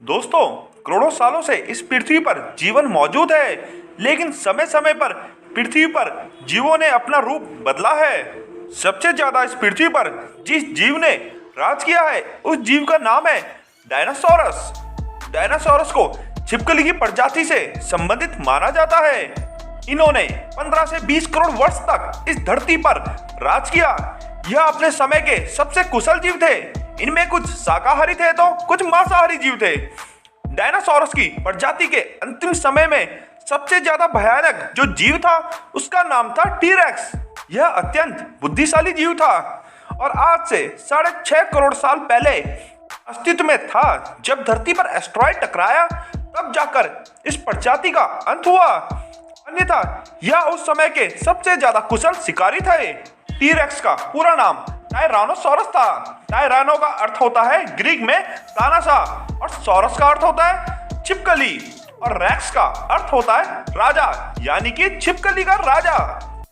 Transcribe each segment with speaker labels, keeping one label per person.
Speaker 1: दोस्तों, करोड़ों सालों से इस पृथ्वी पर जीवन मौजूद है, लेकिन समय समय पर पृथ्वी पर जीवों ने अपना रूप बदला है। सबसे ज्यादा इस पृथ्वी पर जिस जीव ने राज किया है, उस जीव का नाम है डायनासोरस। डायनासोरस को छिपकली की प्रजाति से संबंधित माना जाता है। इन्होंने 15 से 20 करोड़ वर्ष तक इस धरती पर राज किया। यह अपने समय के सबसे कुशल जीव थे। इनमें कुछ शाकाहारी थे तो कुछ मांसाहारी जीव थे। डायनासोरस की प्रजाति के अंतिम समय में सबसे ज्यादा भयानक जो जीव था, उसका नाम था टीरेक्स। यह अत्यंत बुद्धिशाली जीव था और आज से 6.5 करोड़ साल पहले अस्तित्व में था। जब धरती पर एस्ट्रॉयड टकराया, तब जाकर इस प्रजाति का अंत हुआ। अन्यथा यह उस समय के सबसे ज्यादा कुशल शिकारी थे। टीरेक्स का पूरा नाम टायरानोसॉरस था। टायरानो का अर्थ होता है ग्रीक में तानाशाह और सॉरस का अर्थ होता है छिपकली और रेक्स का अर्थ होता है राजा, यानी कि छिपकली का राजा।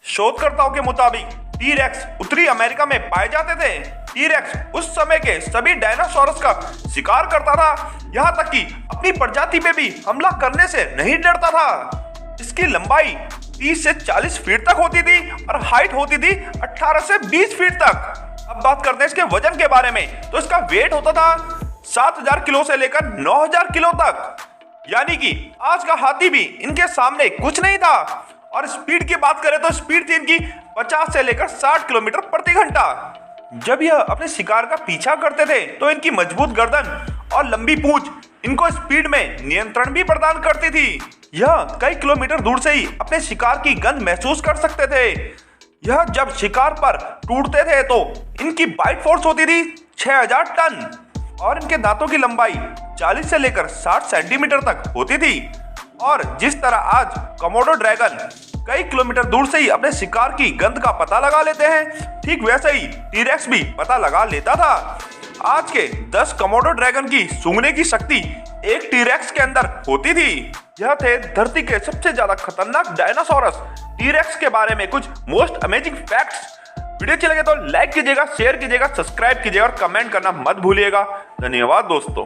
Speaker 1: शोधकर्ताओं के मुताबिक टीरेक्स उत्तरी अमेरिका में पाए जाते थे। टीरेक्स उस समय के सभी डायनासोरस का शिकार करता था, यहाँ तक कि अपनी प्रजाति पे भी हमला करने से नहीं डरता था। इसकी लंबाई 30 से 40 फीट तक होती थी और हाइट होती थी 18 से 20 फीट तक। अब बात करते हैं इसके वजन के बारे में, तो इसका वेट होता था 7000 किलो से लेकर 9000 किलो तक, यानी कि आज का हाथी भी इनके सामने कुछ नहीं था। और स्पीड की बात करें तो स्पीड थी इनकी 50 से लेकर 60 किलोमीटर प्रति घंटा। जब यह अपने शिकार का पीछा करते थे तो इनकी मजबूत गर्दन और लंबी पूंछ इनको स्पीड में नियंत्रण भी प्रदान करती थी। यह कई किलोमीटर दूर से ही अपने शिकार की गंध महसूस कर सकते थे। यह जब शिकार पर टूटते थे तो इनकी बाइट फोर्स होती थी 6000 टन और इनके दांतों की लंबाई 40 से लेकर 60 सेंटीमीटर तक होती थी। और जिस तरह आज कोमोडो ड्रैगन कई किलोमीटर दूर से ही अपने शिकार की गंध का पता लगा लेते हैं, ठीक वैसे ही टीरेक्स भी पता लगा लेता था। आज के 10 कोमोडो ड्रैगन की सूंघने की शक्ति एक टीरेक्स के अंदर होती थी। यह थे धरती के सबसे ज्यादा खतरनाक डायनासोरस। टीरेक्स के बारे में कुछ मोस्ट अमेजिंग फैक्ट्स। वीडियो अच्छी लगे तो लाइक कीजिएगा, शेयर कीजिएगा, सब्सक्राइब कीजिएगा और कमेंट करना मत भूलिएगा। धन्यवाद दोस्तों।